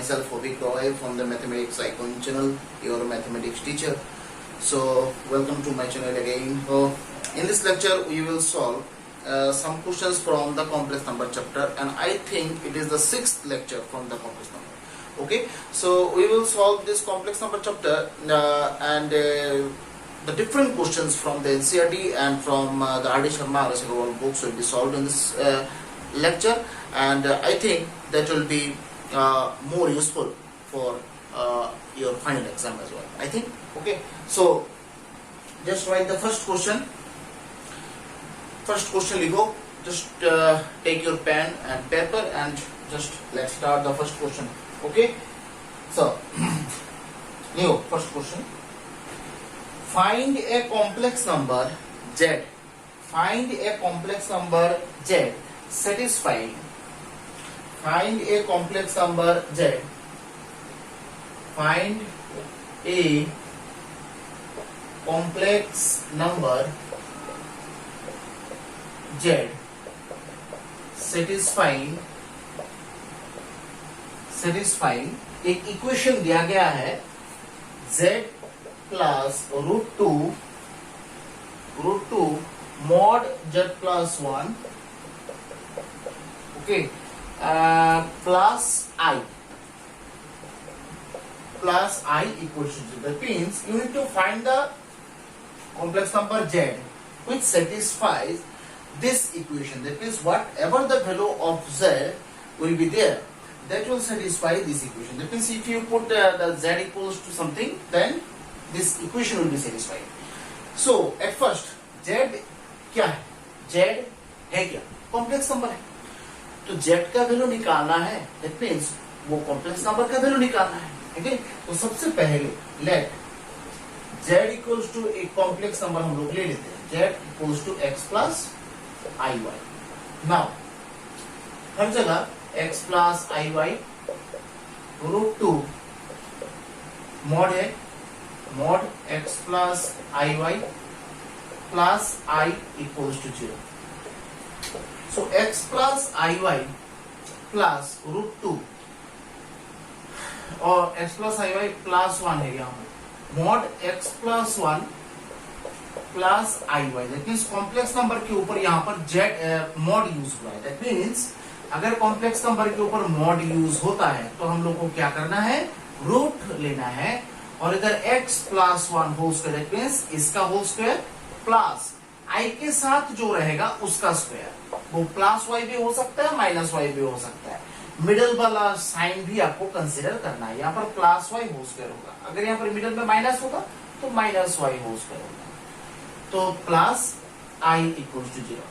myself Hobik Roy from the Mathematics Icon channel, your mathematics teacher. So welcome to my channel again. In this lecture we will solve some questions from the complex number chapter, and I think it is the 6th lecture from the complex number. Okay, so we will solve this complex number chapter and the different questions from the NCERT and from the R.D. Sharma Agarwal books will be solved in this lecture, and I think that will be more useful for your final exam as well, I think. Okay, so just write the first question. Ligo. Just take your pen and paper and just let's start the first question. Okay, so Leo, first question. Find a complex number z. Find a complex number z satisfying. Find a complex number z. Find a complex number z satisfying एक equation दिया गया है z plus root two mod z plus 1 okay plus i equals to 0. That means you need to find the complex number z which satisfies this equation. That means whatever the value of z will be there, that will satisfy this equation. That means if you put the z equals to something, then this equation will be satisfied. So at first z क्या है? z है क्या? Complex number है, तो z का value निकालना है. That means वो कॉम्प्लेक्स नंबर का वैल्यू निकालना है. ठीक है, तो सबसे पहले लेट z इक्वल्स टू एक कॉम्प्लेक्स नंबर हम लोग ले लेते हैं. z equals to x plus i y. Now हर जगह x plus i y root two mod है, mod x plus i y plus i equals to 0. So x plus i y plus root two और x plus i y plus 1 है यहाँ पर. Mod x plus 1 plus i y. That means complex number के ऊपर यहाँ पर z mod use हुआ है. दैट मीन्स अगर कॉम्प्लेक्स नंबर के ऊपर मॉड यूज होता है तो हम लोग को क्या करना है, रूट लेना है, और इधर x plus 1 whole square. That means इसका होल स्क्वायर प्लस i के साथ जो रहेगा उसका स्क्वायर. वो प्लस y भी हो सकता है, माइनस y भी हो सकता है. मिडल वाला साइन भी आपको कंसिडर करना है. यहाँ पर प्लस y होल स्क्वायर होगा, अगर यहाँ पर मिडल में माइनस होगा तो माइनस y होल स्क्वायर होगा. तो plus i equal to 0.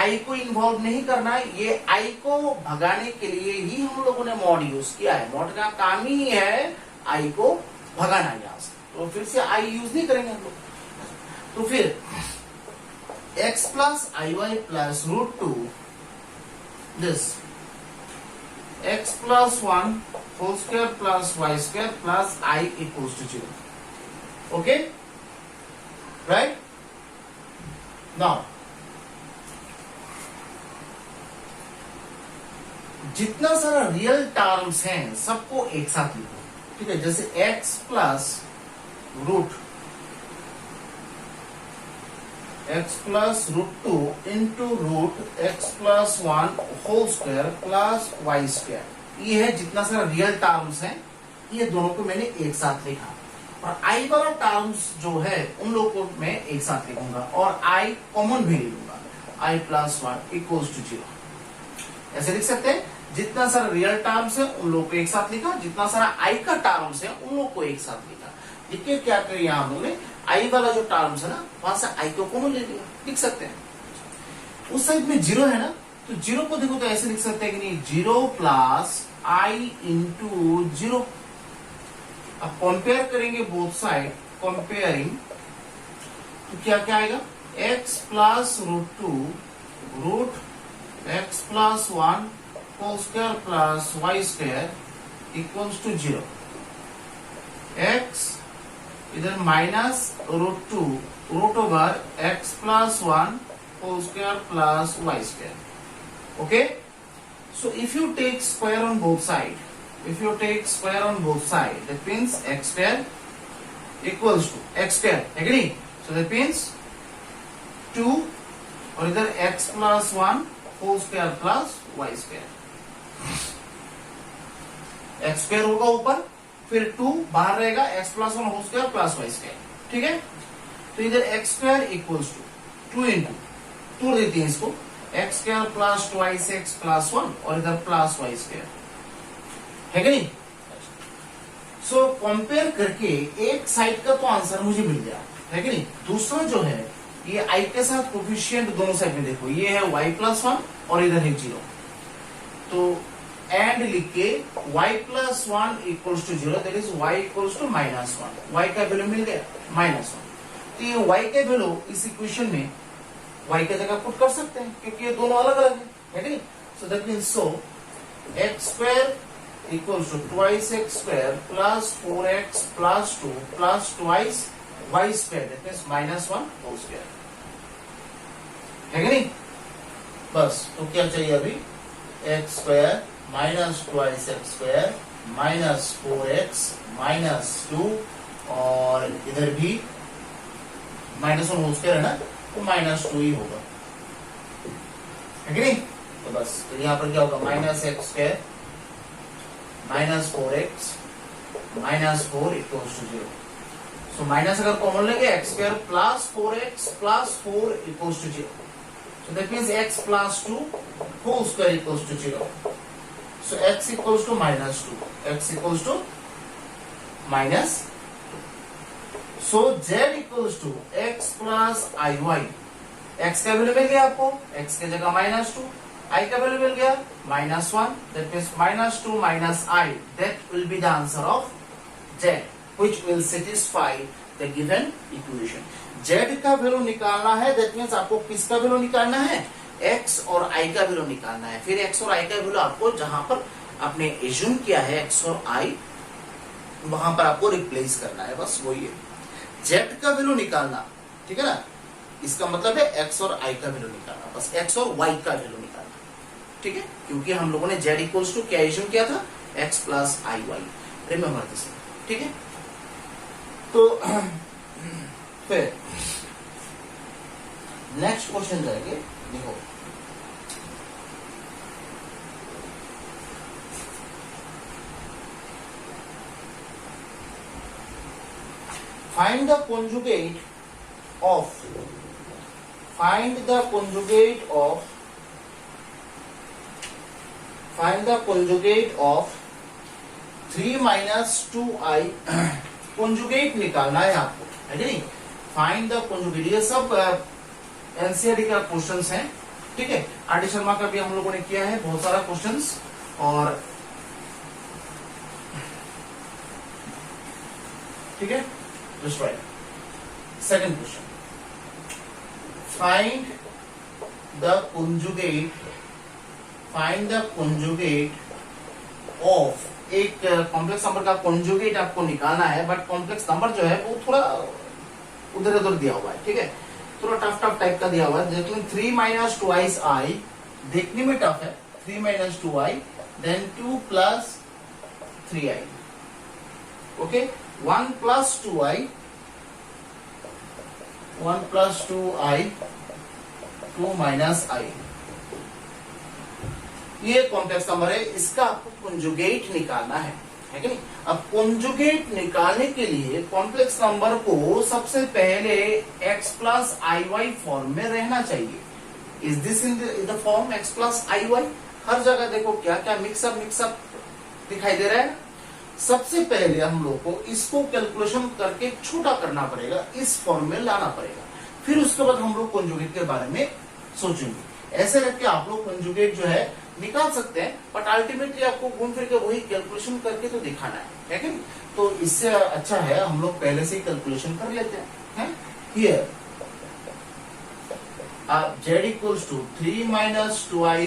i को इन्वॉल्व नहीं करना है, ये i को भगाने के लिए ही हम लोगों ने मॉड यूज किया है. मॉड का काम ही है i को भगाना यहाँ से, तो फिर से i यूज नहीं करेंगे हम लोग. तो फिर x plus i y plus root two this x plus 1 whole square plus y square plus i equals to 0. Okay, right. Now जितना सारा रियल टर्म्स हैं सबको एक साथ लिखो. ठीक है, जैसे x plus root two into root x plus 1 whole square plus y square. ये है जितना सारा रियल टर्म्स हैं, ये दोनों को मैंने एक साथ लिखा. और i वाला टर्म्स जो है उन लोगों को मैं एक साथ लिखूंगा और i कॉमन भी ले लूंगा. i plus 1 equals to 0. ऐसे लिख सकते हैं, जितना सारा रियल टर्म्स है उन लोग को एक साथ लिखा, जितना सारा i का टर्म्स है उन लोग को एक साथ लिखा. देखिए क्या करें, यहाँ हम लोग ने i वाला जो टर्म्स है ना वहां से i को कॉमन ले लिया. लिख सकते हैं. उस साइड में 0 है ना, तो 0 को देखो तो ऐसे लिख सकते हैं कि नहीं, 0 प्लस i इंटू 0. अब कंपेयर करेंगे बोथ साइड, कंपेयरिंग, तो क्या क्या आएगा, x plus root two root x plus 1 whole square plus y square equals to 0. x इधर minus root two root over x plus 1 whole square plus y square. Okay, so if you take square on both sides, if you take square on both sides, that means x square equals to x square, agree? So that means 2 और इधर x plus 1 whole square plus y square, x square होगा ऊपर, फिर 2 बाहर रहेगा, x plus 1 whole square plus y square, ठीक है? तो इधर x square equals to 2 into, तोड़ देते हैं इसको, x square plus twice x plus 1 और इधर plus y square, है कि नहीं? सो कंपेयर करके एक साइड का तो आंसर मुझे मिल गया, है कि नहीं? दूसरा जो है ये i के साथ कोफिशिएंट दोनों साइड में देखो, ये है y plus 1 और इधर है 0, तो एंड लिख के y plus 1 equals to 0, that is y equals to minus 1, y का वैल्यू मिल गया minus 1, तो ये y के वैल्यू इस इक्वेशन में y की जगह पुट कर सकते हैं क्योंकि ये दोनों अलग अलग है कि नहीं? So that means so x square equals to twice x square plus 4x plus 2 plus twice y square, that means minus 1 whole square, है कि नहीं? बस तो क्या चाहिए अभी, x square minus twice x square minus 4x minus 2 और इधर भी माइनस 1 होल स्क्वायर है ना, तो माइनस 2 ही होगा, है कि नहीं? तो बस तो यहाँ पर क्या होगा, minus x square minus 4x minus 4 equals to 0, so minus अगर कॉमन लेंगे x square plus 4x plus 4 equals to 0, so that means x plus 2 whole square equals to 0, so x equals to minus 2, x equals to minus, so z equals to x plus i y, x का value मिल गया आपको, x की जगह minus 2, i का value मिल गया minus 1, that means minus 2 minus i, that will be the answer of z which will satisfy the given equation. z का वैल्यू निकालना है, दैट मीन्स आपको किसका वैल्यू निकालना है, x और i का वैल्यू निकालना है, फिर x और i का वैल्यू आपको जहां पर आपने एज्यूम किया है x और i वहां पर आपको रिप्लेस करना है, बस वही है। z का वैल्यू निकालना, ठीक है ना, इसका मतलब है x और i का वैल्यू निकालना, बस x और y का वैल्यू निकालना, ठीक है, क्योंकि हम लोगों ने z इक्वल्स टू क्या एज्यूम किया था, x plus i y, remember this, ठीक है? तो फिर नेक्स्ट क्वेश्चन जाएंगे, देखो find the conjugate of 3 minus 2i, conjugate निकालना है आपको, है कि नहीं? फाइंड द conjugate, ये सब एनसीईआरटी का क्वेश्चंस हैं, ठीक है? आर डी शर्मा का भी हम लोगों ने किया है बहुत सारा क्वेश्चंस, और ठीक है, just right. Second question. Find the conjugate of, एक कॉम्प्लेक्स नंबर का कॉन्जुगेट आपको निकालना है, बट कॉम्प्लेक्स नंबर जो है वो थोड़ा उधर उधर दिया हुआ है, ठीक है, थोड़ा टफ टाइप का दिया हुआ है। लेकिन 3 माइनस 2i देखने में टफ है, 3 minus 2i then 2 plus 3i, okay, 1 plus 2i 2 minus i, ये कॉम्प्लेक्स नंबर है, इसका आपको कॉन्जुगेट निकालना है कि नहीं? अब कॉन्जुगेट निकालने के लिए कॉम्प्लेक्स नंबर को सबसे पहले x plus i y form में रहना चाहिए। Is this in the form x plus i y? हर जगह देखो क्या क्या मिक्सअप दिखाई दे रहा है। सबसे पहले हम लोग को इसको कैलकुलेशन करके छोटा करना पड़ेगा, इस फॉर्म में लाना पड़ेगा, फिर उसके बाद हम लोग कॉन्जुगेट के बारे में सोचेंगे। ऐसे करके आप लोग कॉन्जुगेट जो है निकाल सकते हैं, बट अल्टीमेटली आपको घूम फिर के वही कैलकुलेशन करके तो दिखाना है कि नहीं? तो इससे अच्छा है हम लोग पहले से ही कैलकुलेशन कर लेते हैं। Here z equals to 3 minus 2i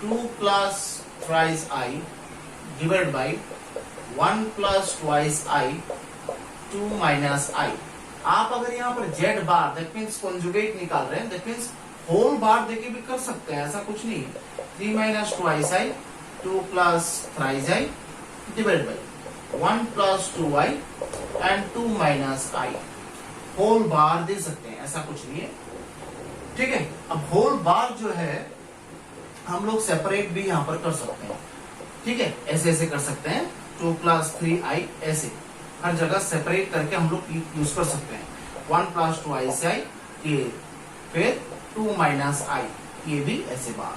2 plus thrice i divide by 1 plus twice i 2 minus i। आप अगर यहाँ पर z bar that means conjugate निकाल रहे हैं, दैट मीन्स होल बार देके भी कर सकते हैं, ऐसा कुछ नहीं है। 3 minus twice i 2 plus thrice I divided by 1 plus 2i and 2 minus I whole bar दे सकते हैं, ऐसा कुछ नहीं है, ठीक है। अब होल बार जो है हम लोग सेपरेट भी यहां पर कर सकते हैं, ठीक है, ऐसे ऐसे कर सकते हैं, 2 plus 3i ऐसे हर जगह सेपरेट करके हम लोग यूज कर सकते हैं। 1 plus 2i से i ये, फिर 2 minus i ये भी ऐसे बार।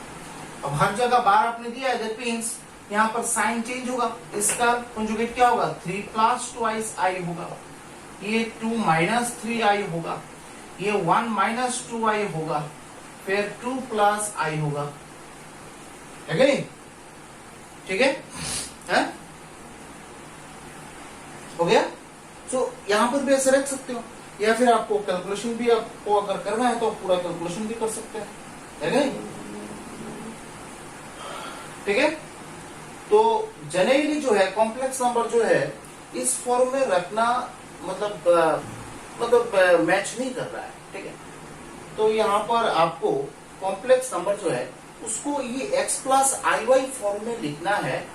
अब हर जगह बार आपने दिया है, दैट मींस यहाँ पर साइन चेंज होगा, इसका कंजुगेट क्या होगा, 3 plus 2i होगा, ये 2 minus 3i होगा, ये 1 minus 2i होगा, फिर 2 plus i होगा, है कि नहीं, ठीक है, हो गया। सो यहां पर भी ऐसे रख सकते हो, या फिर आपको कैलकुलेशन भी आपको अगर करना है तो पूरा कैलकुलेशन भी कर सकते हैं, है नहीं, ठीक है। तो जनरली जो है कॉम्प्लेक्स नंबर जो है इस फॉर्म में रखना मतलब मैच नहीं कर रहा है, ठीक है। तो यहाँ पर आपको कॉम्प्लेक्स नंबर जो है उसको ये x plus i y form में लिखना है,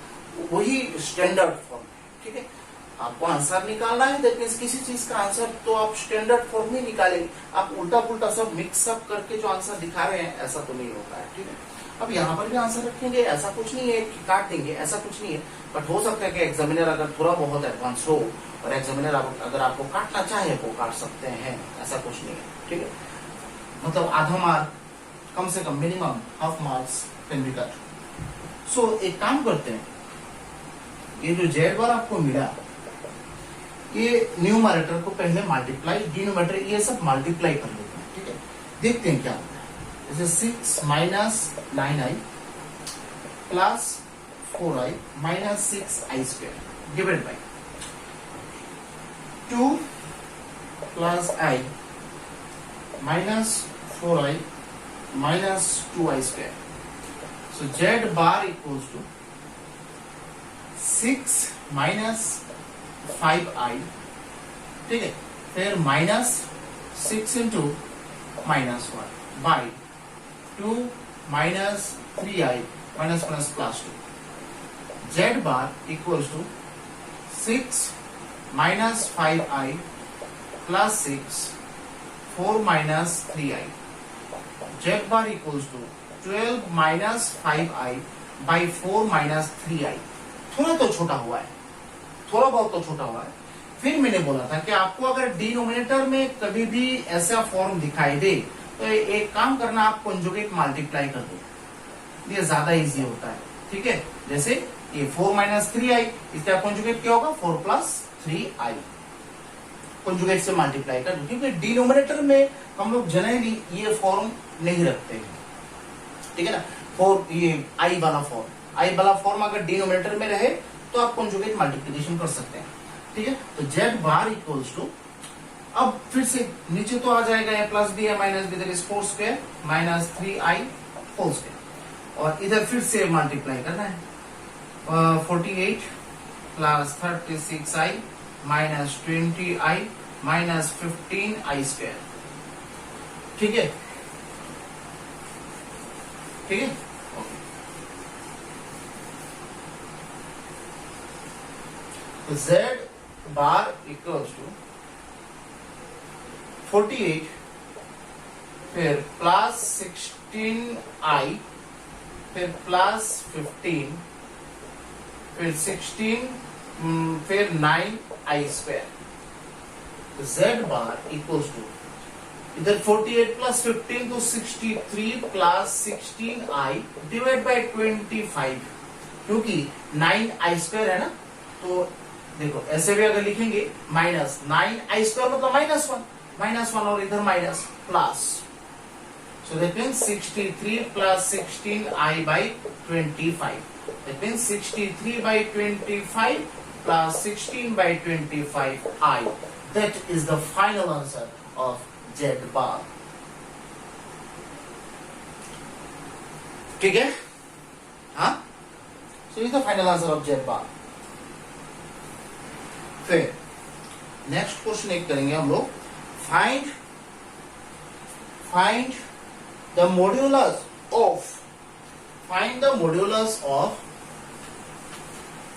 वही स्टैंडर्ड फॉर्म, ठीक है। आपको आंसर निकालना है, दैट मींस किसी चीज का आंसर तो आप स्टैंडर्ड फॉर्म में निकालेंगे, आप उल्टा पुल्टा सब मिक्स अप करके जो आंसर दिखा रहे हैं ऐसा तो नहीं होता है, ठीक है। अब यहाँ पर भी आंसर रखेंगे, ऐसा कुछ नहीं है कि काट देंगे, ऐसा कुछ नहीं है, बट हो सकता है कि एग्जामिनर अगर थोड़ा बहुत एडवांस हो और एग्जामिनर अगर आपको काटना चाहे वो काट सकते हैं, ऐसा कुछ नहीं है, ठीक है। मतलब आधा मार्क कम से कम minimum half marks can be cut. So एक काम करते हैं, ये जो जेड बार आपको मिला, ये न्यूमरेटर को पहले मल्टीप्लाई, डिनोमिनेटर ये सब मल्टीप्लाई कर लेते हैं, ठीक है। देखते हैं क्या होता है। जैसे 6 minus 9i plus 4i minus 6i square divided by 2 plus I minus 4i minus 2i square. So z bar equals to 6 minus 5i, ठीक है, फिर minus 6 into minus 1 by 2 minus 3i minus plus 2. Z bar equals to 6 minus 5i plus 6 4 minus 3i. Z bar equals to 12 minus 5i by 4 minus 3i. थोड़ा तो छोटा हुआ है, थोड़ा बहुत तो छोटा हुआ है। फिर मैंने बोला था कि आपको अगर डिनोमिनेटर में कभी भी ऐसा फॉर्म दिखाई दे तो एक काम करना, आप कंजुगेट मल्टीप्लाई कर दो, ये ज्यादा इजी होता है, ठीक है। जैसे ये 4 minus 3i, इसका कंजुगेट क्या होगा, 4 plus 3i, कंजुगेट से मल्टीप्लाई कर दो, क्योंकि डिनोमिनेटर में हम लोग जनरली ये फॉर्म नहीं रखते हैं, ठीक है ना। ये आई वाला फॉर्म अगर डिनोमिनेटर में रहे तो आप कंजुगेट मल्टीप्लिकेशन कर सकते हैं, ठीक है। तो z बार इक्वल्स टू, अब फिर से नीचे तो आ जाएगा a प्लस बी है minus b, that is 4 square minus 3i whole square, और इधर फिर से मल्टीप्लाई करना है, 48 plus 36i minus 20i minus 15i square, ठीक है, ठीक है। तो z बार इक्वल्स टू 48 फिर प्लस 16i फिर प्लस 15 फिर 16 फिर 9i स्क्वायर। तो z बार इक्वल्स टू, इधर 48 प्लस 15 तो 63 प्लस 16i डिवाइड बाय 25, क्योंकि 9i स्क्वायर है ना, तो देखो ऐसे भी अगर लिखेंगे माइनस 9i स्क्वायर मतलब माइनस 1 और इधर minus plus, so that means 63 plus 16i by 25, that means 63 by 25 plus 16 by 25i, that is the final answer of z bar, ठीक है, हाँ। So is the final answer of z bar. फिर next question एक करेंगे हम लोग, find the modulus of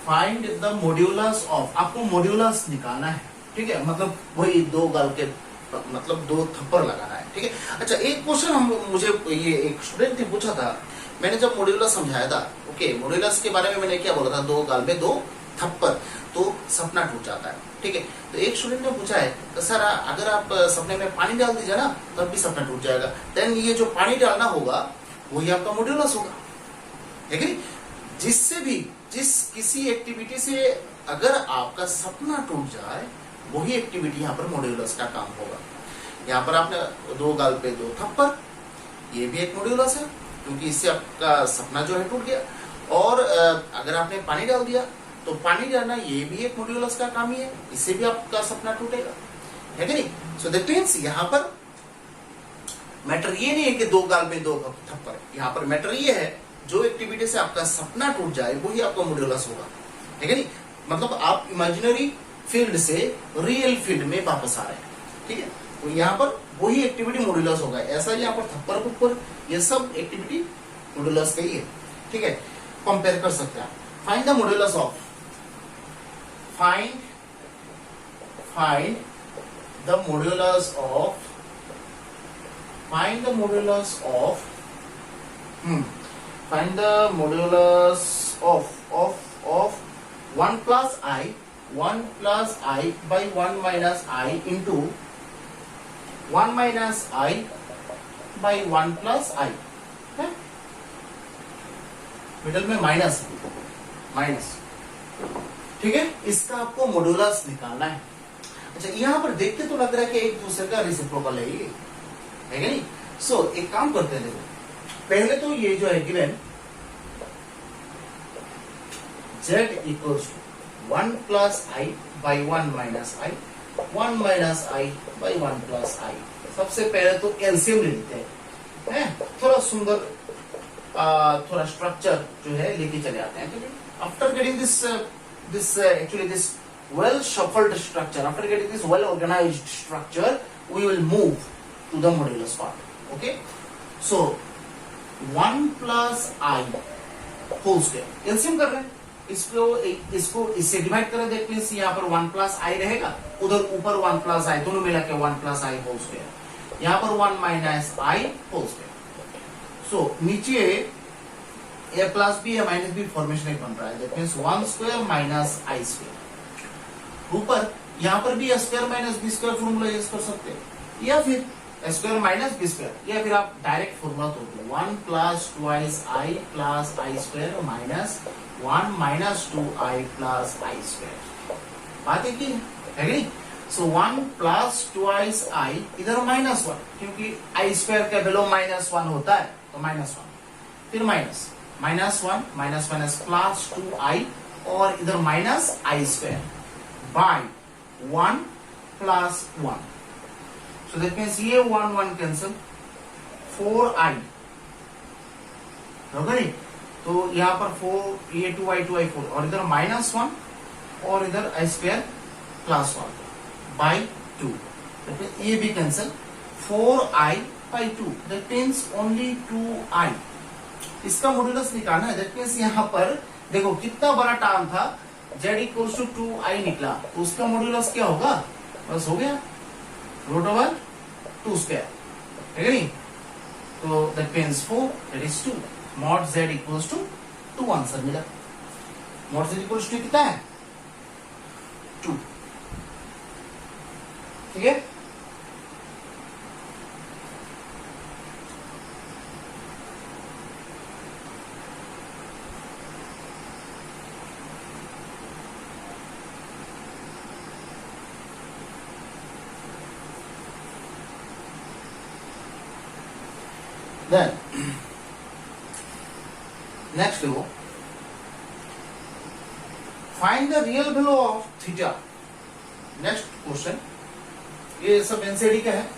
find the modulus of, आपको modulus निकालना है, ठीक है, मतलब वही दो गाल के मतलब दो थप्पड़ लगाना है, ठीक है। अच्छा, एक क्वेश्चन मुझे ये एक स्टूडेंट ने पूछा था, मैंने जब मॉड्यूलस समझाया था, ओके, मॉड्यूलस के बारे में मैंने क्या बोला था, दो गाल में दो थप्पड़ तो सपना टूट जाता है, ठीक है। तो एक स्टूडेंट ने पूछा है, तो सर अगर आप सपने में पानी डाल दीजिए ना तब भी सपना टूट जाएगा, देन ये जो पानी डालना होगा वही आपका मॉड्यूलस होगा, ठीक है। जिससे भी जिस किसी एक्टिविटी से अगर आपका सपना टूट जाए वही एक्टिविटी यहाँ पर मॉड्यूलस का काम होगा। यहाँ पर आपने दो गाल पे दो थप्पड़, ये भी एक मॉड्यूलस है क्योंकि इससे आपका सपना जो है टूट गया। और अगर आपने पानी डाल दिया तो पानी डालना ये भी एक मॉड्यूलस का काम ही है, इससे भी आपका सपना टूटेगा, है कि नहीं। सो दैट मीन्स यहाँ पर मैटर ये नहीं है कि दो गाल में दो थप्पड़, यहाँ पर मैटर ये है जो एक्टिविटी से आपका सपना टूट जाए वही आपका मॉड्यूलस होगा, है कि नहीं। मतलब आप इमेजिनरी फील्ड से रियल फील्ड में वापस आ रहे हैं, ठीक है। तो यहाँ पर वही एक्टिविटी मॉड्यूलस होगा। ऐसा यहाँ पर थप्पड़ ऊपर ये सब एक्टिविटी मॉड्यूलस का ही है, ठीक है। कंपेयर कर सकते हैं। Find the modulus of, find the modulus of, find the modulus of, find the modulus of 1 plus I by 1 minus I into 1 minus I by 1 plus I, है? मिडल में minus, ठीक है। इसका आपको मॉड्यूलस निकालना है। अच्छा, यहाँ पर देख के तो लग रहा है कि एक दूसरे का रेसिप्रोकल है ये, है कि नहीं। सो एक काम करते हैं, देखो पहले तो ये जो है given z equals to 1 plus i by 1 minus i, 1 minus i by 1 plus i. सबसे पहले तो एलसीएम ले लेते हैं, थोड़ा सुंदर थोड़ा स्ट्रक्चर जो है लेके चले आते हैं। After getting this actually this well shuffled structure, after getting this well organized structure we will move to the modulus part, okay। so 1 plus I whole square, LCM कर रहे हैं, इसको इससे डिवाइड करें, दैट मींस यहाँ पर 1 plus आई रहेगा, उधर ऊपर 1 प्लस आई, दोनों मिला के 1 प्लस आई होल स्क्वायर, यहाँ पर 1 minus i whole square. So नीचे ए प्लस बी या माइनस बी फॉर्मेशन एक बन रहा है, that means 1 square minus i square. ऊपर यहाँ पर भी square minus b square formula use कर सकते हैं, या फिर स्क्वायर माइनस बी स्क्वायर, या फिर आप डायरेक्ट फॉर्मूला तोड़ दो 1 plus twice I plus i square minus 1 minus 2 I plus i square. बात एक ही है नहीं। सो 1 प्लस ट्वाइस आई, इधर माइनस 1 क्योंकि आई स्क्वायर का बिलो माइनस 1 होता है तो माइनस 1, फिर माइनस 1 माइनस माइनस प्लस 2 आई और इधर minus i square by 1 plus 1। So that means ये 1 कैंसिल, 4 आई होगा नहीं, तो यहाँ पर 4 ये 2 आई 4 और इधर माइनस 1 और इधर आई स्क्वायर प्लस 1 बाई 2, ये भी cancel, 4 I by 2, that means only 2 आई। इसका मॉड्यूलस निकालना है, दैट मीन्स यहाँ पर देखो कितना बड़ा टर्म था, z इक्वल्स टू 2 आई निकला, तो उसका मॉड्यूलस क्या होगा, बस हो गया रूट ओवर 2 स्क्वायर, है नहीं। तो that means 4, that is 2, mod z equals to 2 answer मिला। मॉड z इक्वल्स टू कितना है 2, ठीक है। Then next we go find the real value of theta। next question ये सब एनसीडी का है।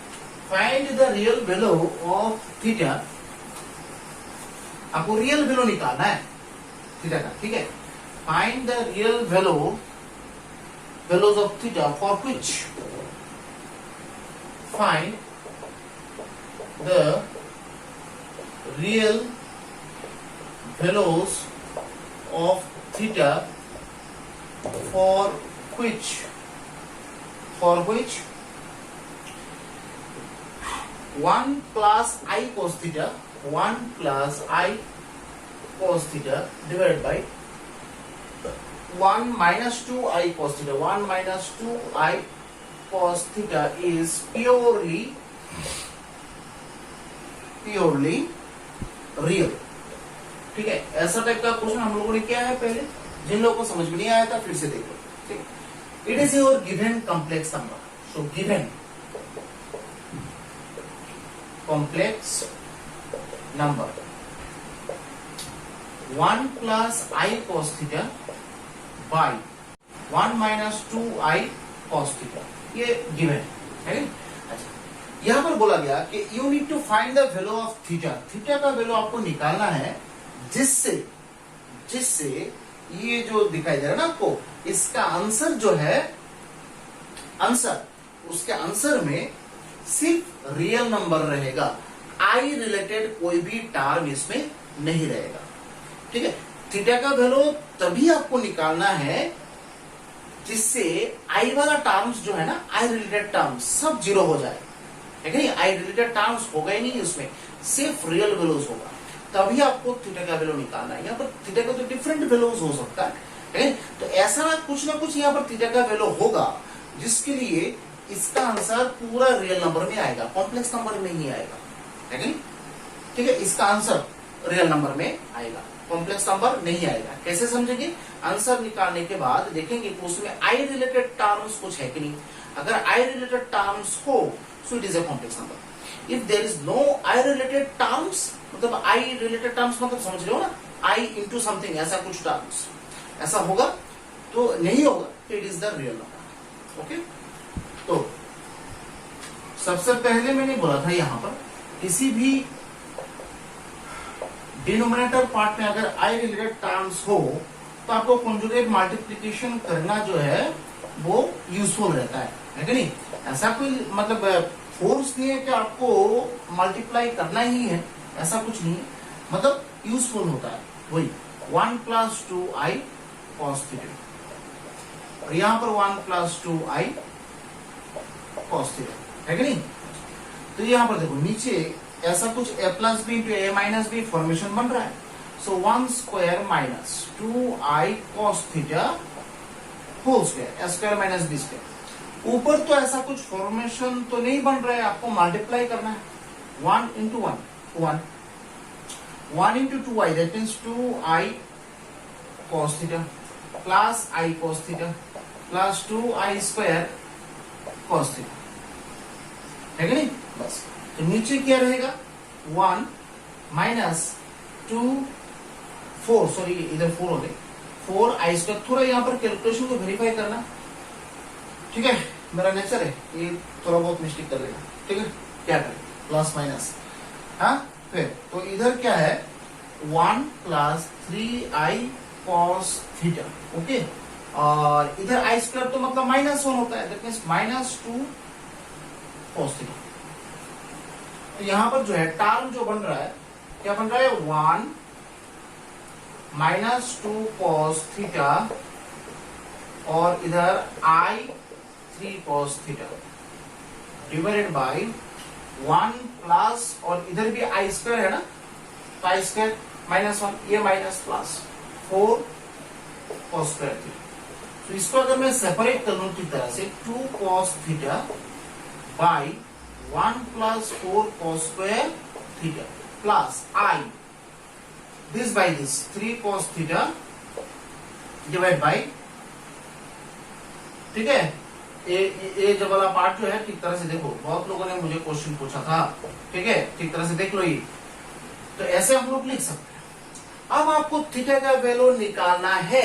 find the real value of theta, आपको रियल वैल्यू निकालना है थीटा का, ठीक है। find the real values of theta for which find the real values of theta for which 1 plus I cos theta divided by 1 minus 2 I cos theta. 1 minus 2 I cos theta is purely real. ठीक है, ऐसा type का question हम लोगों ने किया है पहले। जिन लोगों को समझ में नहीं आया था फिर से देखो। ठीक, it is your given complex number. So given complex number 1 plus I cos theta by 1 minus 2 I cos theta, ये गिवन है। अच्छा, यहां पर बोला गया कि you need to find the value of theta. Theta का वैल्यू आपको निकालना है जिससे ये जो दिखाई दे रहा है ना आपको, इसका आंसर जो है उसके आंसर में सिर्फ रियल नंबर रहेगा, आई रिलेटेड कोई भी टर्म इसमें नहीं रहेगा। ठीक है, थीटा का वैल्यू तभी आपको निकालना है जिससे आई वाला टर्म्स जो है ना, आई रिलेटेड टर्म्स सब जीरो हो जाए, है कि नहीं। आई रिलेटेड टर्म्स होगा ही नहीं उसमें, सिर्फ रियल वैल्यूज होगा, तभी आपको थीटा का वैल्यू निकालना है। यहाँ पर थीटा का तो डिफरेंट वैल्यूज हो सकता है, तो ऐसा ना कुछ यहाँ पर थीटा का वैल्यू होगा जिसके लिए इसका आंसर पूरा रियल नंबर में आएगा, कॉम्प्लेक्स नंबर में नहीं आएगा, है कि नहीं। ठीक है, इसका आंसर रियल नंबर में आएगा, कॉम्प्लेक्स नंबर नहीं आएगा। कैसे समझेंगे? आंसर निकालने के बाद देखेंगे कि उसमें आई रिलेटेड टर्म्स कुछ है कि नहीं। अगर आई रिलेटेड टर्म्स हो so it is a complex number. If there is no i related terms, मतलब आई रिलेटेड टर्म्स मतलब समझ रहे हो ना, आई इंटू समथिंग, ऐसा कुछ टर्म्स ऐसा होगा तो नहीं होगा, it is the real number. Okay, तो सबसे पहले मैंने बोला था यहां पर किसी भी डिनोमिनेटर पार्ट में अगर आई रिलेटेड टर्म्स हो तो आपको कॉन्जुगेट मल्टीप्लिकेशन करना जो है वो यूजफुल रहता है कि नहीं। ऐसा कोई मतलब फोर्स नहीं है कि आपको मल्टीप्लाई करना ही है, ऐसा कुछ नहीं है, मतलब यूजफुल होता है वही 1 plus 2 I cos theta, और यहां पर 1 plus 2 I cos theta, है कि नहीं। तो यहां पर देखो नीचे ऐसा कुछ a plus b into a minus b formation बन रहा है। So 1 square minus 2I cos theta whole square, a square minus b square। ऊपर तो ऐसा कुछ फॉर्मेशन तो नहीं बन रहा है, आपको मल्टीप्लाई करना है। 1 into 1 1 into 2I, that means 2I cos theta plus I cos theta plus 2I square cos theta, है कि नहीं। बस, तो नीचे क्या रहेगा 1 minus 2 4, सॉरी इधर 4 हो गए, 4I square। थोड़ा यहाँ पर कैलकुलेशन को वेरीफाई करना, ठीक है, मेरा नेचर है ये थोड़ा बहुत मिस्टेक कर लेना, ठीक है। क्या करें, प्लस माइनस, हाँ। फिर तो इधर क्या है 1 plus 3I cos theta, okay. और इधर I स्क्वायर तो मतलब -1 होता है, दैट मींस -2 cos theta। तो यहां पर जो है टर्म जो बन रहा है, क्या बन रहा है 1 -2 cos theta और इधर I 3 cos theta divided by 1 plus, और इधर भी I स्क्वायर है ना, तो I स्क्वायर -1, ये minus plus 4 cos square theta. तो इसको अगर मैं सेपरेट कर लूं किस तरह से, 2 cos theta by 1 plus 4 cos square theta plus I this by this 3 cos theta divide by, ठीक है। ये जो वाला पार्ट जो है ठीक तरह से देखो, बहुत लोगों ने मुझे क्वेश्चन पूछा था, ठीक है, ठीक तरह से देख लो ये। तो ऐसे हम लोग लिख सकते हैं। अब आपको थीटा का वैल्यू निकालना है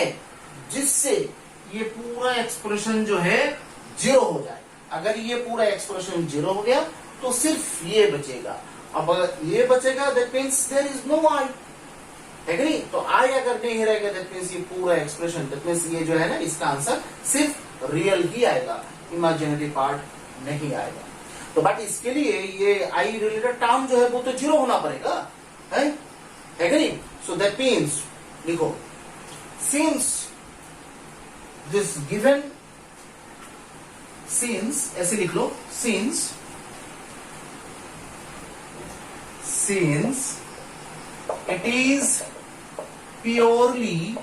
जिससे ये पूरा एक्सप्रेशन जो है जीरो हो जाए। अगर ये पूरा एक्सप्रेशन जीरो हो गया तो सिर्फ ये बचेगा। अब अगर ये बचेगा that means there is no i, है कि नहीं। तो आई अगर नहीं रहेगा दैट मींस ये पूरा एक्सप्रेशन, दैट मींस ये जो है ना, इसका आंसर सिर्फ रियल ही आएगा, इमेजिनरी पार्ट नहीं आएगा। तो बट इसके लिए ये आई रिलेटेड टर्म जो है वो तो जीरो होना पड़ेगा, है कि नहीं। सो दैट मीन्स लिखो, सिंस दिस गिवन सिंस, ऐसे लिख लो, since it is purely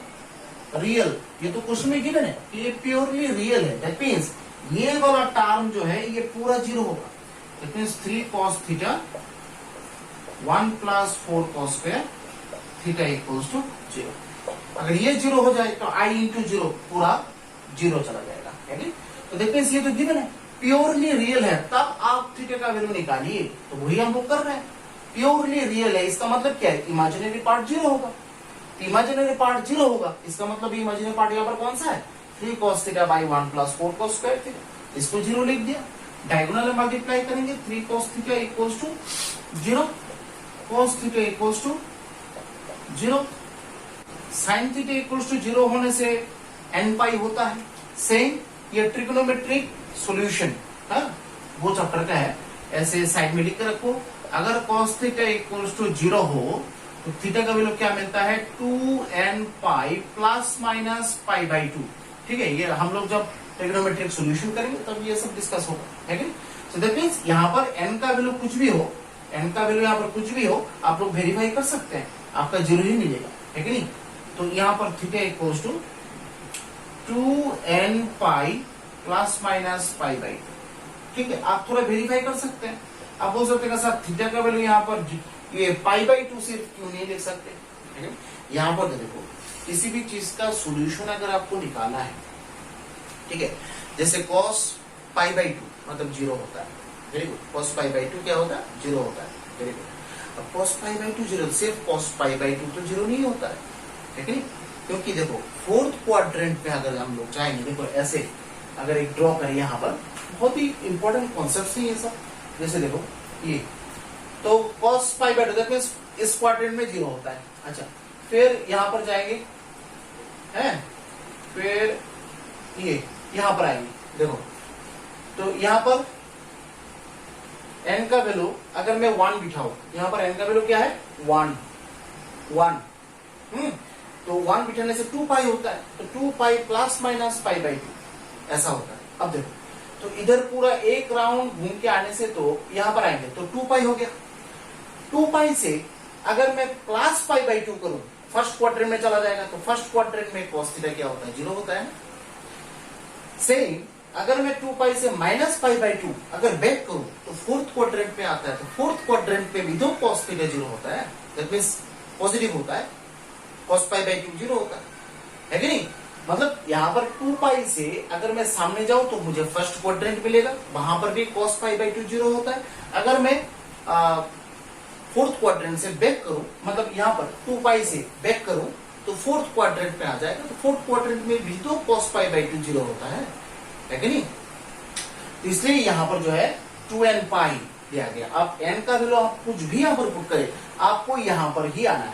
real, ये तो क्वेश्चन में गिवन है, ये प्योरली रियल है, दैट मीन्स ये वाला टर्म जो है ये पूरा जीरो होगा, that means 3 cos theta 1 plus 4 cos square theta equals to 0। अगर ये जीरो हो जाए तो आई इंटू जीरो पूरा जीरो चला जाएगा, है? तो देखिए ये तो गिवन है, प्योरली रियल है, तब आप थीटा का वैल्यू निकालिए, तो वही हम लोग कर रहे हैं। प्योरली रियल है इसका मतलब क्या है, इमेजिनरी पार्ट जीरो होगा, इमेजिनरी पार्ट जीरो होगा, इसका मतलब इमेजिनरी पार्ट यहाँ पर कौन सा है, 3 cos theta by 1 plus 4 cos square theta, इसको जीरो लिख दिया, डायगोनल में मल्टीप्लाई करेंगे, 3 cos theta equals to 0, cos theta equals to 0, sin theta equals to 0 होने से n पाई होता है। सेम ये ट्रिग्नोमेट्रिक सॉल्यूशन, वो चैप्टर का है, ऐसे साइड में लिख के रखो। अगर cos थीटा इक्वल्स टू 0 हो तो थीटा का वैल्यू क्या मिलता है, 2n pi plus minus pi by 2। ठीक है, ये हम लोग जब ट्रिग्नोमेट्रिक सॉल्यूशन करेंगे तब ये सब डिस्कस होगा, है कि नहीं। सो दैट मींस यहाँ पर n का वैल्यू कुछ भी हो, n का वैल्यू यहाँ पर कुछ भी हो, आप लोग वेरीफाई कर सकते हैं, आपका जीरो ही मिलेगा, है कि नहीं। तो यहाँ पर theta equals to 2n pi plus minus pi by 2। ठीक है, आप थोड़ा वेरीफाई कर सकते हैं, आप बोल सकते हैं सर थीटा का वैल्यू यहाँ पर ये पाई बाई 2 सिर्फ क्यों नहीं लिख सकते, है ना। यहाँ पर देखो किसी भी चीज का सॉल्यूशन अगर आपको निकालना है, ठीक है, जैसे cos पाई बाई 2 मतलब 0 होता है, very good, cos pi by 2 क्या होता है, 0 होता है, वेरी गुड। अब cos पाई बाई 2 0, सिर्फ cos पाई बाई 2 तो 0 नहीं होता है कि नहीं, क्योंकि देखो फोर्थ क्वाड्रेंट पे अगर हम लोग चाहेंगे, देखो ऐसे अगर एक ड्रॉ करें यहाँ पर, बहुत ही इंपॉर्टेंट कॉन्सेप्ट है ये सब। जैसे देखो ये तो cos pi by 2 that means इस क्वाड्रेंट में 0 होता है। अच्छा, फिर यहाँ पर जाएंगे, हैं, फिर ये यहाँ पर आएंगे, देखो तो यहाँ पर n का वैल्यू अगर मैं 1 बिठाऊं, यहाँ पर n का वैल्यू क्या है, 1, तो 1 बिठाने से 2 पाई होता है, तो 2 पाई प्लस माइनस पाई बाई 2 ऐसा होता है। अब देखो तो इधर पूरा एक राउंड घूम के आने से तो यहाँ पर आएंगे तो 2 पाई हो गया, 2 पाई से अगर मैं प्लस पाई बाई 2 करूं, फर्स्ट क्वाड्रेंट में चला जाएगा, तो फर्स्ट क्वाड्रेंट में cos थीटा क्या होता है, 0 होता है। सेम अगर मैं 2 पाई से माइनस पाई बाई 2 अगर बैक करूं तो फोर्थ क्वाड्रेंट में आता है, तो फोर्थ क्वाड्रेंट पे भी तो cos थीटा 0 होता है, दैट मींस पॉजिटिव होता है, cos पाई बाई 2 0 होता है कि नहीं। मतलब यहाँ पर 2 पाई से अगर मैं सामने जाऊं तो मुझे फर्स्ट क्वाड्रेंट मिलेगा, वहां पर भी cos पाई बाई 2 0 होता है। अगर मैं फोर्थ क्वाड्रेंट से बैक करूं, मतलब यहाँ पर 2 पाई से बैक करूं तो फोर्थ क्वाड्रेंट में आ जाएगा, तो फोर्थ क्वाड्रेंट में भी तो cos पाई बाई 2 0 होता है कि नहीं। तो इसलिए यहाँ पर जो है 2n पाई दिया गया। अब n का वैल्यू आप कुछ भी यहाँ पर पुट करें, आपको यहाँ पर ही आना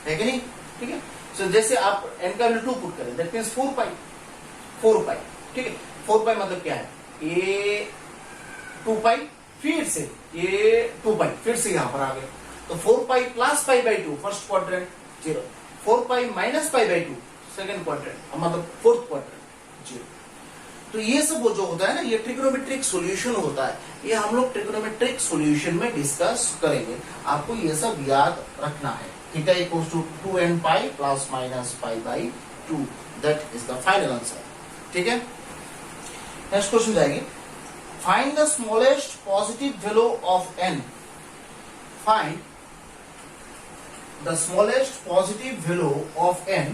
है कि नहीं, ठीक है। सो जैसे आप n का वैल्यू 2 पुट करें, दैट मींस 4 पाई, ठीक है। 4 पाई मतलब क्या है, ये 2 पाई फिर से ये 2 पाई फिर से यहाँ पर आ गए, तो 4 pi plus pi by 2 first quadrant 0, 4 pi minus pi by 2 second quadrant मतलब फोर्थ क्वाड्रेंट 0। तो ये सब वो जो होता है ना, ये ट्रिग्नोमेट्रिक सॉल्यूशन होता है, ये हम लोग ट्रिग्नोमेट्रिक सॉल्यूशन में डिस्कस करेंगे। आपको ये सब याद रखना है। Theta equals to 2n pi plus minus pi by 2, that is the final answer. ठीक है, नेक्स्ट क्वेश्चन जाएंगे। Find the smallest positive value of n, find the smallest positive value of n,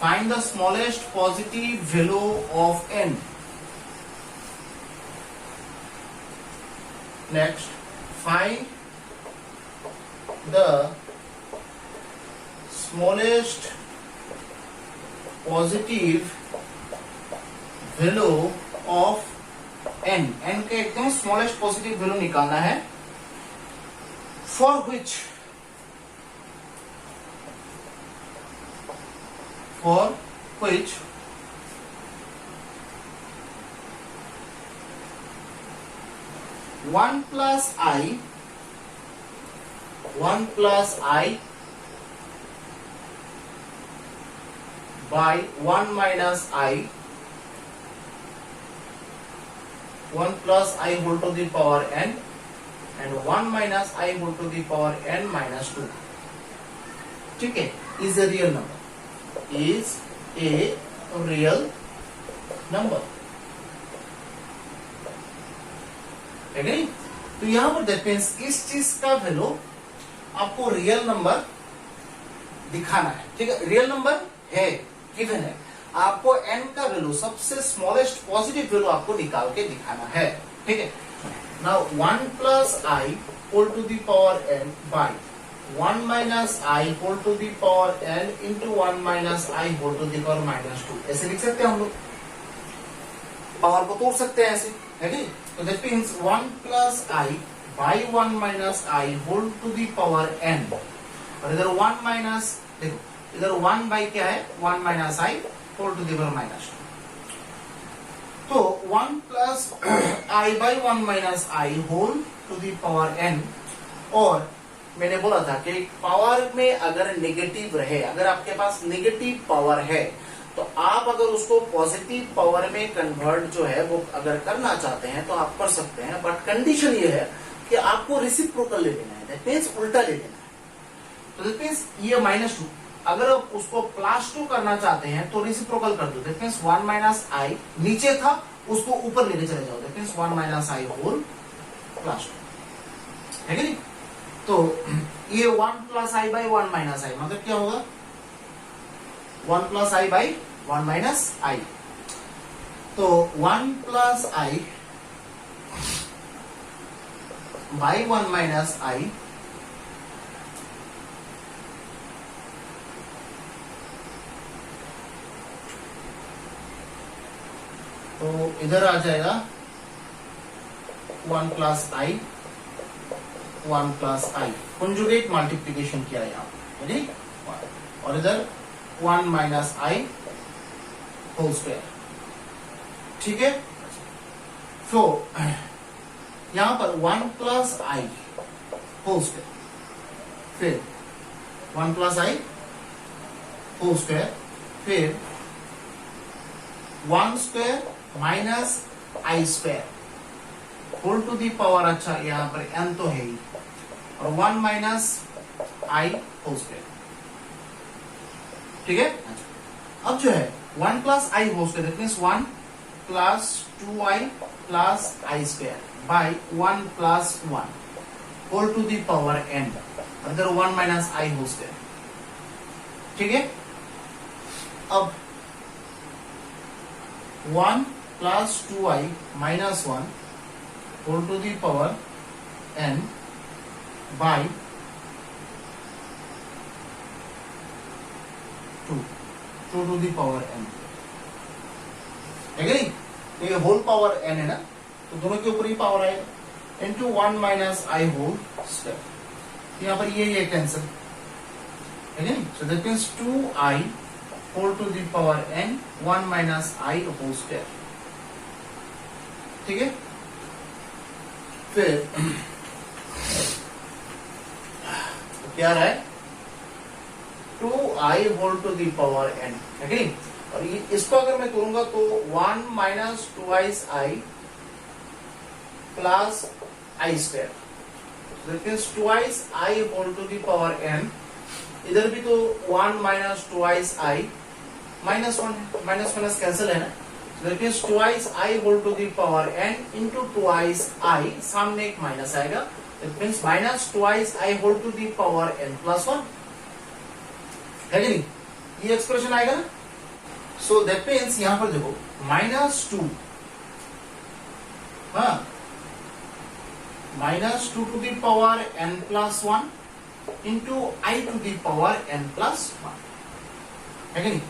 find the smallest positive value of n. Next, find the smallest positive value of n. n का एकदम smallest positive value निकालना है, for which 1 plus I by 1 minus I, 1 plus I whole to the power n and 1 minus I whole to the power n minus 2. ठीक है, is a real number, is a real number. ठीक, तो यहां पर that means इस चीज का value आपको रियल नंबर दिखाना है. ठीक है, रियल नंबर है, गिवन है, आपको n का वैल्यू सबसे स्मॉलेस्ट पॉजिटिव वैल्यू आपको निकाल के दिखाना है. ठीक है, now 1 plus i whole to the power n by 1 minus i whole to the power n into 1 minus i whole to the power minus 2. ऐसे लिख सकते हैं हम लोग, पावर को तोड़ सकते हैं ऐसे, है कि? तो that means 1 plus i by 1 minus i whole to the power n, और इधर 1 माइनस, देखो इधर 1 बाई क्या है, 1 minus i whole to the power minus 2. तो 1 plus i by 1 minus i whole to the power n, और मैंने बोला था कि पावर में अगर नेगेटिव रहे, अगर आपके पास नेगेटिव पावर है तो आप अगर उसको पॉजिटिव पावर में कन्वर्ट जो है वो अगर करना चाहते हैं तो आप कर सकते हैं, बट कंडीशन ये है कि आपको रेसिप्रोकल ले लेना है, दैट मींस उल्टा ले लेना है. तो दैट मींस ये माइनस 2, अगर आप उसको प्लस 2 करना चाहते हैं तो रेसिप्रोकल कर दो, दैट मींस 1 माइनस आई नीचे था उसको ऊपर लेके चले जाओ, that means 1 minus i whole plus 2, है कि नहीं? तो ये 1 plus i by 1 minus i मतलब क्या होगा, 1 plus i by 1 minus i. तो 1 plus i by 1 minus i, तो इधर आ जाएगा 1 plus i, 1 plus i, conjugate multiplication किया यहां, और इधर 1 माइनस आई होल स्क्वायर. ठीक है, सो यहां पर 1 प्लस आई होल स्क्वायर, फिर 1 प्लस आई होल स्क्वायर, फिर 1 square minus i square whole to the power, अच्छा यहां पर n तो है ही, और 1 माइनस आई होल स्क्वायर. ठीक है, अब जो है 1 plus i whole square, that means 1 plus 2i plus i square by 1 plus 1 whole to the power n, other 1 minus i whole square. ठीक है, अब 1 plus 2i minus 1 whole to the power n by 2 to the power n, है कि नहीं? तो ये whole power n है ना, तो दोनों के ऊपर ही पावर आएगा, into 1 minus i whole square. यहाँ पर ये कैंसिल, है कि नहीं? So that means 2i whole to the power n 1 minus i whole square. ठीक है, फिर क्या रहा है, 2i whole to the power n, है कि नहीं? और ये इसको अगर मैं करूंगा तो 1 minus 2i plus i square, that means 2i whole to the power n, इधर भी तो 1 minus 2i minus 1, minus minus cancel है ना, that means 2i whole to the power n into 2i, सामने एक माइनस आएगा, that means minus 2i whole to the power n plus 1, है कि नहीं? ये एक्सप्रेशन आएगा ना. सो दैट मीन्स यहां पर देखो माइनस 2, हाँ minus 2 to the power n plus 1 into i to the power n plus 1, है कि नहीं?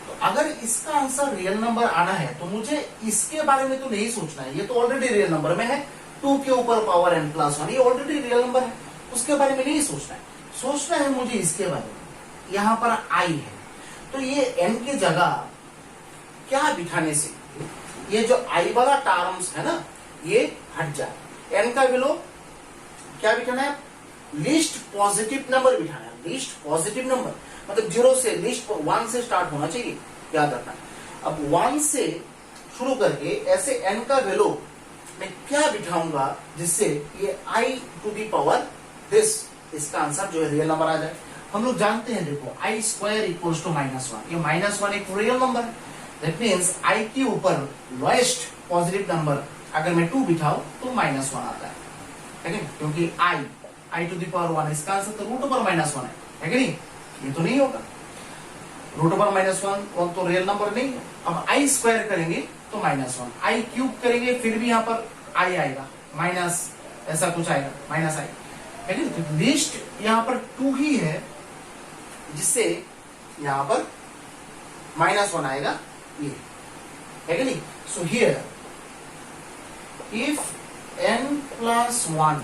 तो अगर इसका आंसर रियल नंबर आना है तो मुझे इसके बारे में तो नहीं सोचना है, ये तो ऑलरेडी रियल नंबर में है, 2 के ऊपर पावर n प्लस 1 ये ऑलरेडी रियल नंबर है, उसके बारे में नहीं सोचना है. सोचना है मुझे इसके बारे में, यहां पर i है तो ये n की जगह क्या बिठाने से ये जो i वाला टर्म्स है ना ये हट जाए, n का वैल्यू क्या बिठाना है, लीस्ट पॉजिटिव नंबर बिठाना है, लीस्ट पॉजिटिव नंबर, मतलब 0 से लीस्ट 1 से स्टार्ट होना चाहिए, याद रखना। अब 1 से शुरू करके ऐसे n का वैल्यू मैं क्या बिठाऊंगा जिससे ये i to the power this, इसका आंसर जो है रियल नंबर आ जाए। हम लोग जानते हैं, देखो i स्क्वायर इक्वल्स टू -1, ये -1 एक रियल नंबर है। दैट मीन्स i के ऊपर लोएस्ट पॉजिटिव नंबर अगर मैं 2 बिठाऊं तो -1 आता है, ठीक है, क्योंकि i टू दी पावर 1, इसका आंसर तो रूट ओवर -1 है कि नहीं? ये तो नहीं होगा, रूट ओवर -1 तो रियल नंबर नहीं है। अब i स्क्वायर करेंगे तो -1, i क्यूब करेंगे फिर भी यहाँ पर i आएगा, माइनस ऐसा कुछ आएगा, माइनस i, है कि तो लिस्ट यहाँ पर 2 ही है जिससे यहाँ पर -1 आएगा, ये है कि नहीं? So here if n plus 1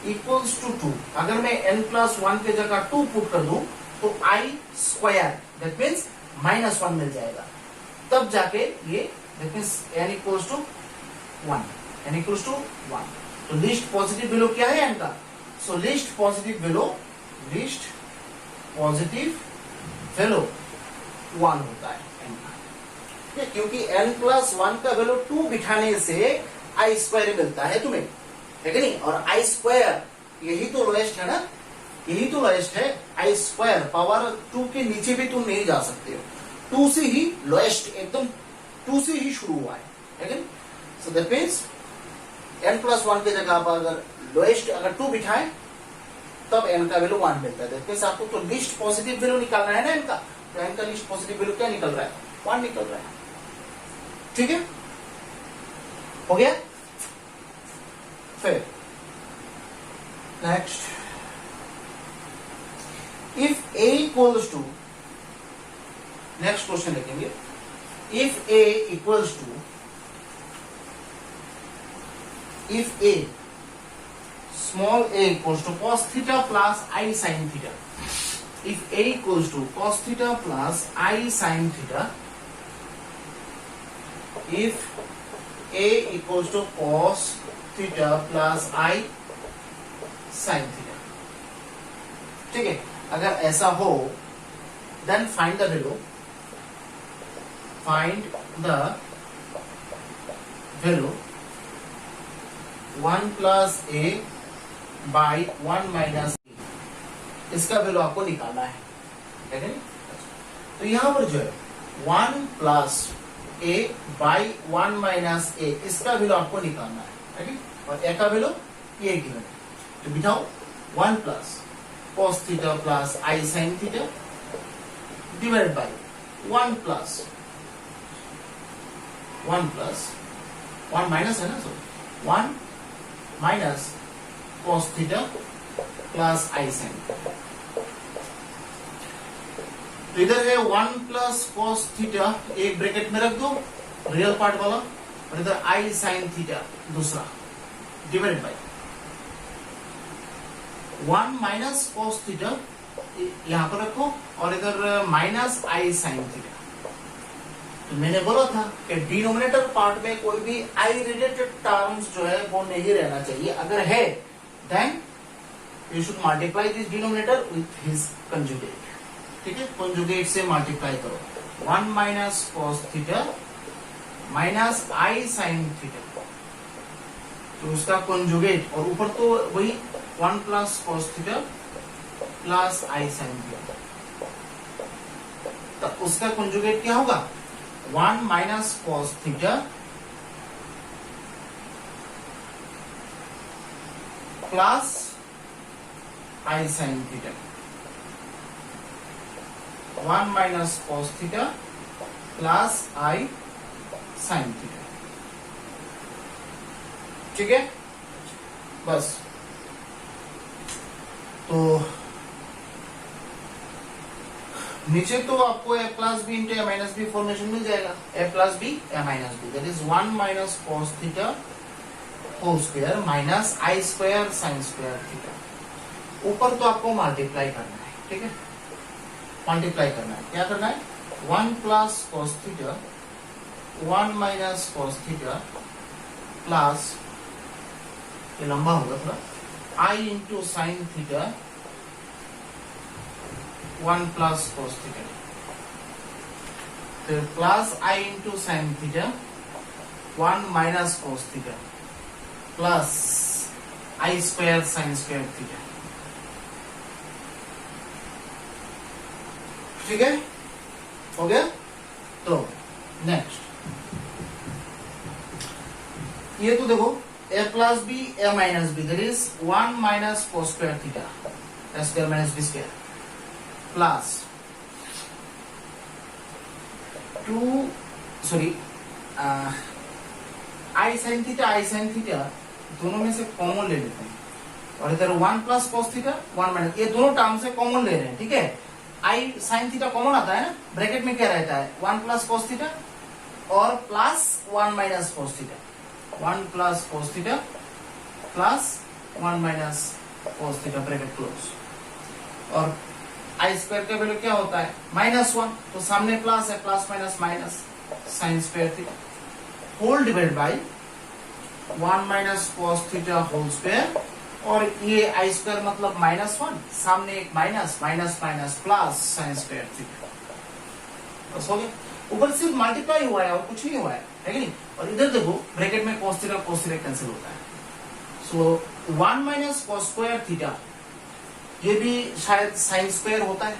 equals to 2, अगर मैं n प्लस 1 के जगह 2 पुट कर दूं तो i स्क्वायर दैट मीन्स -1 मिल जाएगा, तब जाके ये that means n equals to 1, n equals to 1। तो लिस्ट पॉजिटिव वैल्यू क्या है n का? सो लिस्ट पॉजिटिव वैल्यू 1 होता है n का, क्योंकि n प्लस 1 का वैल्यू 2 बिठाने से i स्क्वायर मिलता है तुम्हें, है कि नहीं? और i स्क्वायर यही तो लोएस्ट है ना, यही तो लोएस्ट है। i स्क्वायर पावर 2 के नीचे भी तुम नहीं जा सकते हो, 2 से ही लोएस्ट, एकदम 2 से ही शुरू हुआ है कि नहीं? So that means n plus 1 के जगह पर अगर लोएस्ट अगर 2 बिठाएं तब n का वैल्यू 1 मिलता है। दैट मीन्स आपको तो लिस्ट पॉजिटिव वैल्यू निकालना है ना n का, तो n का लिस्ट पॉजिटिव वैल्यू क्या निकल रहा है? 1 निकल रहा है, ठीक है, हो गया। फिर next, if a equals to, next question लिखेंगे, if a equals to, if a small a equals to cos theta plus i sin theta, if a equals to cos theta plus I sin theta, if a equals to cos theta plus I sin theta, ठीक है, अगर ऐसा हो then find the value, find the value 1 plus a by 1 minus a, इसका value आपको निकालना है, ठीक है? तो यहां पर जो है 1 plus a by 1 minus a, इसका वैल्यू आपको निकालना है, ठीक है? और a का वैल्यू ये गिवन है, तो बिठाओ 1 plus cos theta plus I sin theta divide by 1 plus 1 minus है ना, सो 1 minus cos theta plus I sin। तो इधर है 1 प्लस cos थीटा, एक ब्रैकेट में रख दो रियल पार्ट वाला, और इधर I sin थीटा दूसरा divide by 1 minus cos theta यहां पर रखो, और इधर माइनस I sin थीटा। तो मैंने बोला था कि डिनोमिनेटर पार्ट में कोई भी I रिलेटेड टर्म्स जो है वो नहीं रहना चाहिए, अगर है then you should multiply this denominator with his conjugate, ठीक है? conjugate से मल्टीप्लाई करो, 1 minus cos theta minus I sin theta, तो उसका conjugate, और ऊपर तो वही 1 plus cos theta plus I sin theta, तो उसका conjugate क्या होगा? 1 minus cos theta plus I sin theta, 1 minus cos theta plus I sin theta, ठीक है? बस, तो नीचे तो आपको a plus b into a minus b formation मिल जाएगा, a plus b a minus b, that is 1 minus cos theta whole square minus I square sin square theta. ऊपर तो आपको मल्टीप्लाई करना है, ठीक है? मल्टीप्लाई करना है, क्या करना है? 1 plus cos theta 1 minus cos theta plus, ये लंबा होगा थोड़ा, I into sin theta 1 plus cos theta, तो plus I into sine theta 1 minus cos theta plus I square sine square theta. ठीक है, हो गया। तो नेक्स्ट ये तो देखो a plus b a minus b, that is 1 minus cos square theta a square minus b square plus 2 sorry I sine theta दोनों में से कॉमन ले लेते हैं, और इधर 1 प्लस cos थीटा 1 माइनस, ये दोनों टर्म से कॉमन ले रहे हैं। ठीक है, I साइन थीटा कॉमन आता है ना, ब्रैकेट में क्या रहता है 1 प्लस cos थीटा और plus 1 minus cos theta, 1 plus cos theta plus 1 minus cos theta bracket close, और I स्क्वायर का वैल्यू क्या होता है -1, तो सामने प्लस है, plus minus minus sine square theta whole divide by 1 minus cos theta whole square, और ये I स्क्वायर मतलब -1, सामने एक minus minus minus plus sine square theta, बस हो गया। ऊपर सिर्फ मल्टीप्लाई हुआ है और कुछ नहीं हुआ है कि नहीं। और इधर देखो ब्रैकेट में cos थीटा कैंसिल होता है, so 1 minus cos square theta ये भी शायद साइन स्क्वायर होता है,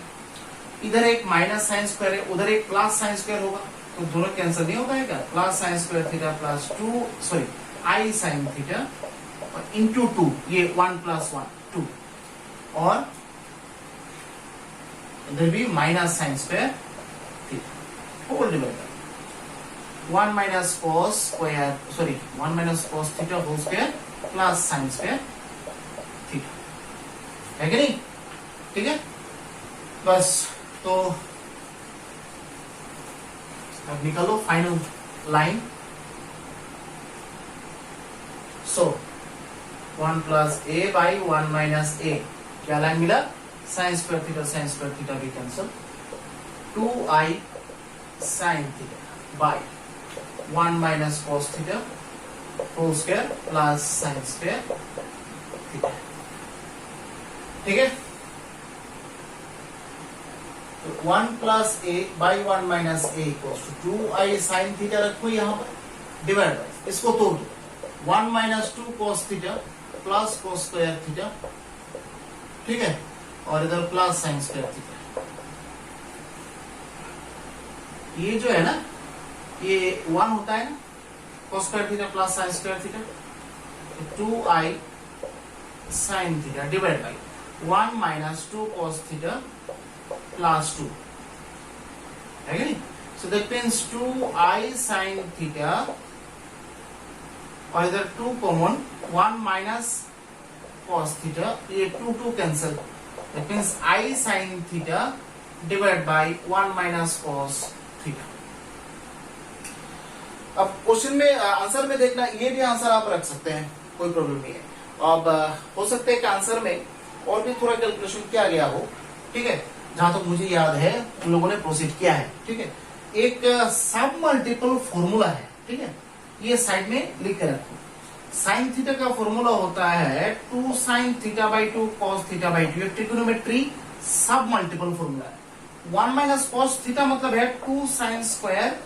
इधर एक माइनस साइन स्क्वायर है, उधर एक प्लस साइन स्क्वायर होगा, तो दोनों कैंसिल नहीं होता है क्या, plus sine square theta plus 2 sorry I sine theta और इंटू 2, ये 1 प्लस 1 2, और इधर भी minus sine square theta whole divide 1 minus cos square sorry 1 minus cos theta whole square plus sine square theta, है कि नहीं। ठीक है, बस तो अब निकालो final line. So 1 plus a by 1 minus a, क्या लाइन मिला, साइन स्क्वायर थीटा भी cancel, 2I sine theta by 1 minus cos theta whole square plus sine square theta. ठीक है, तो 1 plus a by 1 minus a equals to 2I sine theta रखो यहाँ पर divide by, इसको तोड़ दो, 1 minus 2 cos theta plus cos square theta, ठीक है, और इधर प्लस साइन स्क्वायर थीटा। ये जो है ना, ये 1 होता है ना, cos square theta plus sine square theta, तो 2I sine theta divide by 1 minus 2 cos theta plus 2, है कि नहीं। So that means 2I sine theta, और इधर 2 कॉमन, 1 माइनस cos थीटा, ये 2 cancel, that means I sine theta divide by 1 minus cos theta. अब question में answer में देखना, ये भी आंसर आप रख सकते हैं, कोई प्रॉब्लम नहीं है। अब हो सकता है कि आंसर में और भी थोड़ा कैलकुलेशन किया गया हो, ठीक है, जहां तक मुझे याद है उन लोगों ने प्रोसीड किया है। ठीक है, एक सब मल्टीपल फॉर्मूला है, ठीक है, ये साइड में लिख के रखो। साइन थीटा का फॉर्मूला होता है 2 sine theta by 2 cos theta by 2, trigonometry सब मल्टीपल फॉर्मूला है। 1 माइनस cos थीटा मतलब है 2 sign square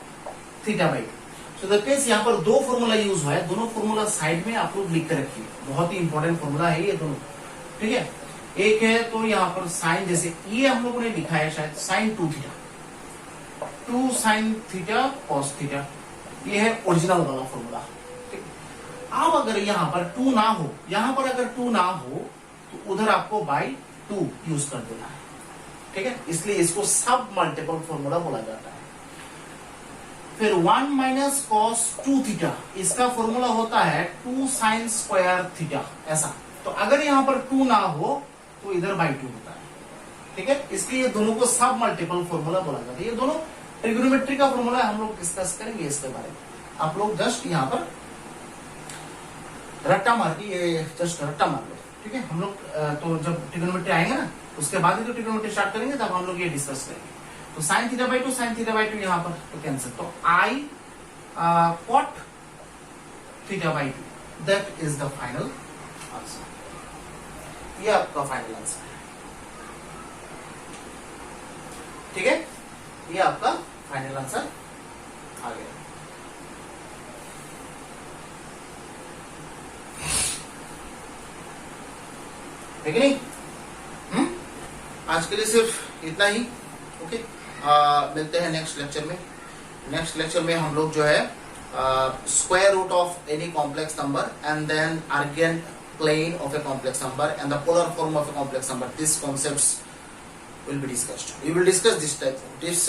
theta by 2। So that means यहाँ पर 2 फॉर्मूला यूज हुआ है, दोनों फॉर्मूला साइड में आप लोग लिख कर रखिए, बहुत ही इंपॉर्टेंट फॉर्मूला है ये दोनों। ठीक है, एक है तो यहाँ पर साइन, जैसे ये हम लोगों ने लिखा है शायद sine 2 theta, 2 sine theta cos theta, ये है ओरिजिनल वाला फॉर्मूला। ठीक, अब अगर यहाँ पर 2 ना हो, यहाँ पर अगर 2 ना हो तो उधर आपको बाई 2 यूज कर देना है। ठीक है, इसलिए इसको सब मल्टीपल फॉर्मूला बोला जाता है। फिर 1 माइनस cos 2 थीटा, इसका फॉर्मूला होता है 2 साइन स्क्वायर थीटा, ऐसा। तो अगर यहाँ पर 2 ना हो तो इधर बाई 2 होता है। ठीक है, इसलिए ये दोनों को सब मल्टीपल फॉर्मूला बोला जाता है। ये दोनों ट्रिगोनोमेट्री का फॉर्मूला है, हम लोग डिस्कस करेंगे इसके बारे में। आप लोग जस्ट यहाँ पर रट्टा मार के, ये जस्ट रट्टा मार लो। ठीक है, हम लोग तो जब ट्रिगोनोमेट्री आएंगे ना, उसके बाद ही तो ट्रिगोनोमेट्री स्टार्ट करेंगे, तब हम लोग ये डिस्कस करेंगे। तो sign theta by 2 sine theta by 2 यहाँ पर तो कैंसिल, तो I cot theta by 2, that is the final answer. ये आपका फाइनल आंसर है। ठीक है, ये आपका फाइनल आंसर आ गया। है कि नहीं? आज के लिए सिर्फ इतना ही। ओके, मिलते हैं नेक्स्ट लेक्चर में। नेक्स्ट लेक्चर में हम लोग जो है square root of any complex number and then Argand plane of a complex number and the polar form of a complex number, these concepts will be discussed. We will discuss this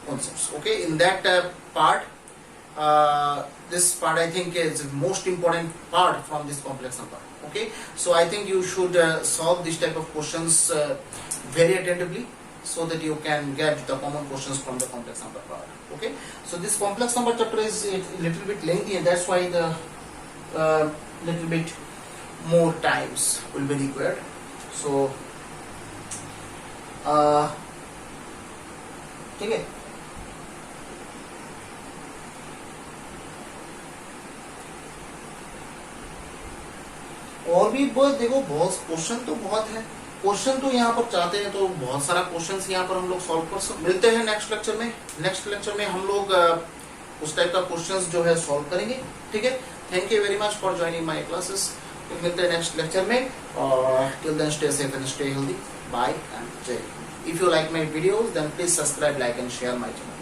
concepts. Okay, in that part, this part I think is the most important part from this complex number. Okay, so I think you should solve this type of questions very attentively so that you can get the common questions from the complex number part. Okay, so this complex number chapter is a little bit lengthy and that's why the little bit more times will be required. So ठीक है, और भी बहुत देखो, बहुत question तो बहुत है। क्वेश्चन तो यहाँ पर चाहते हैं तो बहुत सारा क्वेश्चंस यहाँ पर हम लोग सॉल्व कर सकते। मिलते हैं नेक्स्ट लेक्चर में। नेक्स्ट लेक्चर में हम लोग उस टाइप का क्वेश्चंस जो है सॉल्व करेंगे। ठीक है, thank you very much for joining my classes. मिलते हैं नेक्स्ट लेक्चर में और till then stay safe and stay healthy. Bye and जय हिंद। If you like my videos then please subscribe, like and share my channel.